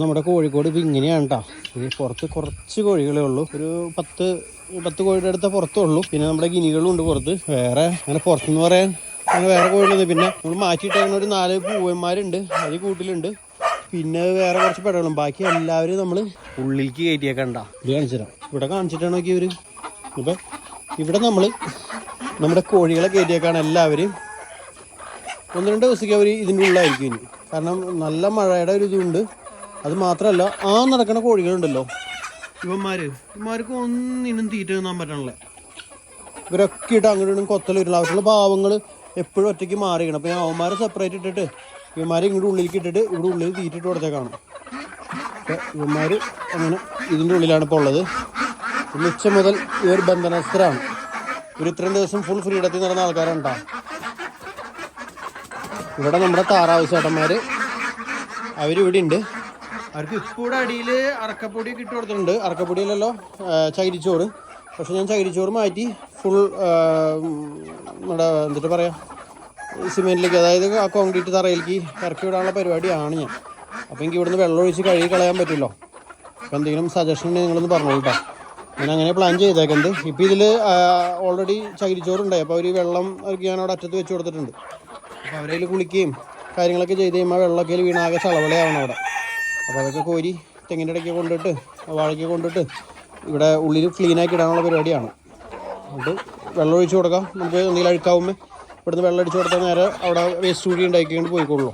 നമ്മുടെ കോഴിക്കോട് ഇപ്പോൾ ഇങ്ങനെയാണ് കേട്ടോ. ഈ പുറത്ത് കുറച്ച് കോഴികളേ ഉള്ളൂ. ഒരു 10 കോഴിയുടെ അടുത്ത പുറത്തേ ഉള്ളൂ. പിന്നെ നമ്മുടെ ഗിനികളും ഉണ്ട് പുറത്ത്. വേറെ അങ്ങനെ പുറത്തുനിന്ന് പറയാൻ അങ്ങനെ വേറെ കോഴികളുണ്ട്. പിന്നെ നമ്മൾ മാറ്റിയിട്ടേക്കുന്ന ഒരു 4 പൂവന്മാരുണ്ട്, അത് കൂട്ടിലുണ്ട്. പിന്നെ വേറെ കുറച്ച് പെടകളും. ബാക്കി എല്ലാവരും നമ്മൾ ഉള്ളിലേക്ക് കയറ്റിയേക്കണ്ട. ഇത് കാണിച്ചു തരാം. ഇവിടെ കാണിച്ചിട്ടാണ് നോക്കി ഇവർ. ഇപ്പം ഇവിടെ നമ്മൾ നമ്മുടെ കോഴികളെ കയറ്റിയേക്കാണ് എല്ലാവരും. 1-2 ദിവസത്തേക്ക് അവർ ഇതിൻ്റെ ഉള്ളിലായിരിക്കും ഇനി. കാരണം നല്ല മഴയുടെ ഒരു ഇതുണ്ട്. അത് മാത്രമല്ല നടക്കുന്ന കോഴികളുണ്ടല്ലോ ഇവന്മാർക്ക് ഒന്നിനും തീറ്റ തിന്നാൻ പറ്റണല്ലേ. ഇവരൊക്കെ ഇട്ട് അങ്ങോട്ടും കൊത്തൽ വരില്ല. അവരുടെ പാവങ്ങൾ എപ്പോഴും ഒറ്റയ്ക്ക് മാറിക്കണം. അപ്പോൾ അവന്മാരെ സെപ്പറേറ്റ് ഇട്ടിട്ട് ഇവന്മാരെ ഇങ്ങോട്ട് ഉള്ളിലേക്ക് ഇട്ടിട്ട് ഇവിടെ ഉള്ളിൽ തീറ്റിട്ട് കൊടുത്തേക്കാണ്. അപ്പോൾ ഇവന്മാർ അങ്ങനെ ഇതിൻ്റെ ഉള്ളിലാണ് ഇപ്പോൾ ഉള്ളത്. ഉച്ച മുതൽ ഇവർ ബന്ധനസ്ഥരാണ്. ഇവർ ഇത്രയും ദിവസം ഫുൾ ഫ്രീഡത്തിൽ നടന്ന ആൾക്കാരുണ്ടാവും. ഇവിടെ നമ്മുടെ താറാവ് ചേട്ടന്മാർ അവരിവിടെ ഉണ്ട്. അവർക്ക് ഇപ്പോൾ ഇവിടെ അടിയിൽ അറക്കപ്പൊടിയൊക്കെ ഇട്ട് കൊടുത്തിട്ടുണ്ട്. അറക്കപ്പൊടിയിലല്ലോ ചകിരിച്ചോറ്. പക്ഷെ ഞാൻ ചകിരിച്ചോറ് മാറ്റി ഫുൾ നമ്മുടെ എന്നിട്ട് പറയാം സിമെൻറ്റിലേക്ക്, അതായത് ആ കോൺക്രീറ്റ് തറയിലേക്ക് ഇറക്കി വിടാനുള്ള പരിപാടിയാണ് ഞാൻ. അപ്പോൾ എനിക്ക് ഇവിടുന്ന് വെള്ളം ഒഴിച്ച് കഴുകി കളയാൻ പറ്റുമല്ലോ. അപ്പോൾ എന്തെങ്കിലും സജഷൻ നിങ്ങളൊന്ന് പറഞ്ഞോളൂ കേട്ടോ. ഞാൻ അങ്ങനെ പ്ലാൻ ചെയ്തേക്കുന്നത്. ഇപ്പോൾ ഇതിൽ ഓൾറെഡി ചകിരിച്ചോറുണ്ടായി. അപ്പോൾ അവർ വെള്ളം ഞാൻ അവിടെ അറ്റത്ത് വെച്ച് കൊടുത്തിട്ടുണ്ട്. അപ്പോൾ അവരതിൽ കുളിക്കുകയും കാര്യങ്ങളൊക്കെ ചെയ്ത് കഴിയുമ്പോൾ വെള്ളമൊക്കെ വീണാകെ ചളവളയാവണം അവിടെ. അപ്പോൾ അതൊക്കെ കോരി തെങ്ങിൻ്റെ ഇടയ്ക്ക് കൊണ്ടിട്ട് വാഴയ്ക്ക് കൊണ്ടിട്ട് ഇവിടെ ഉള്ളിൽ ക്ലീനാക്കി ഇടാനുള്ള പരിപാടിയാണ്. എന്നിട്ട് വെള്ളം ഒഴിച്ച് കൊടുക്കാം. നമുക്ക് എന്തെങ്കിലും അഴുക്കാവുമ്പോൾ ഇവിടുന്ന് വെള്ളം അടിച്ച് കൊടുത്താൽ നേരെ അവിടെ വേസ്റ്റ് കൂടി ഉണ്ടാക്കിക്കൊണ്ട് പോയിക്കൊള്ളൂ.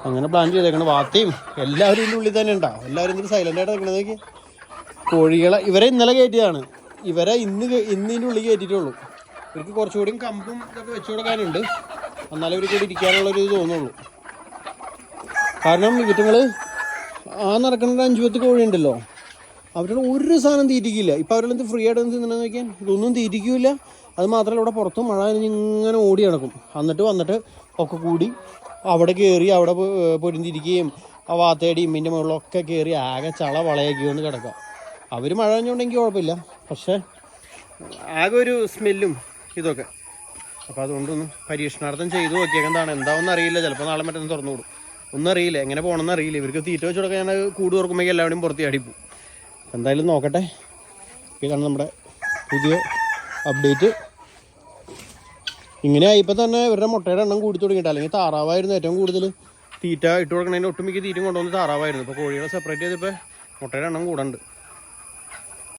അങ്ങനെ പ്ലാൻ ചെയ്തേക്കണം. വാത്തയും എല്ലാവരും ഇതിൻ്റെ ഉള്ളിൽ തന്നെ ഉണ്ടാവും. എല്ലാവരും ഇതിന് സൈലൻ്റായിട്ട് നിൽക്കണതൊക്കെ. കോഴികളെ ഇവരെ ഇന്നലെ കയറ്റിയതാണ്. ഇവരെ ഇന്ന് ഇതിൻ്റെ ഉള്ളിൽ കയറ്റിയിട്ടുള്ളൂ. ഇവർക്ക് കുറച്ചുകൂടിയും കമ്പും ഇതൊക്കെ വെച്ച് കൊടുക്കാനുണ്ട്. എന്നാലും ഇവർക്ക് കൂടി ഇരിക്കാനുള്ളൊരു ഇത് തോന്നുള്ളൂ. കാരണം ഇവറ്റങ്ങൾ നടക്കുന്ന 5-10 കോഴി ഉണ്ടല്ലോ, അവരുടെ ഒരു സാധനം തീറ്റിക്കില്ല. ഇപ്പോൾ അവരെന്ത് ഫ്രീ ആയിട്ട് തിന്നണമെന്ന് നോക്കിയാൽ ഇതൊന്നും തീറ്റിക്കില്ല. അത് മാത്രമല്ല ഇവിടെ പുറത്ത് മഴ ഇങ്ങനെ ഓടി നടക്കും. വന്നിട്ട് ഒക്കെ കൂടി അവിടെ കയറി അവിടെ പൊരിന്തിരിക്കുകയും ആ വാത്തയുടെയും ഇതിൻ്റെ മുകളിലൊക്കെ കയറി ആകെ ചള വളയാക്കി കൊണ്ട് കിടക്കാം. അവർ മഴ നനഞ്ഞുകൊണ്ടെങ്കിൽ കുഴപ്പമില്ല, പക്ഷേ ആകെ ഒരു സ്മെല്ലും ഇതൊക്കെ. അപ്പോൾ അതുകൊണ്ടൊന്ന് പരീക്ഷണാർത്ഥം ചെയ്ത് നോക്കിയേക്കുന്നതാണ്. എന്താണെന്ന് അറിയില്ല. ചിലപ്പോൾ നാളെ മറ്റൊന്ന് തുറന്നു കൊടുക്കും. ഒന്നും അറിയില്ല, എങ്ങനെ പോകണമെന്ന് അറിയില്ല. ഇവർക്ക് തീറ്റ വെച്ച് കൊടുക്കാൻ ഞാൻ കൂട് തുറക്കുമ്പോൾ എല്ലാവരും പുറത്ത് ചാടിപ്പോവും. എന്തായാലും നോക്കട്ടെ. ഇതാണ് നമ്മുടെ പുതിയ അപ്ഡേറ്റ്. ഇങ്ങനെ ആയിപ്പോൾ തന്നെ ഇവരുടെ മുട്ടയുടെ എണ്ണം കൂടി തുടങ്ങിയിട്ട്. അല്ലെങ്കിൽ താറാവായിരുന്നു ഏറ്റവും കൂടുതൽ തീറ്റ ഇട്ട് കൊടുക്കണതിന് ഒട്ടുമിക്ക തീറ്റയും കൊണ്ടുവന്ന് താറാവായിരുന്നു. ഇപ്പോൾ കോഴികളെ സെപ്പറേറ്റ് ചെയ്തപ്പോൾ മുട്ടയുടെ എണ്ണം കൂടുന്നുണ്ട്.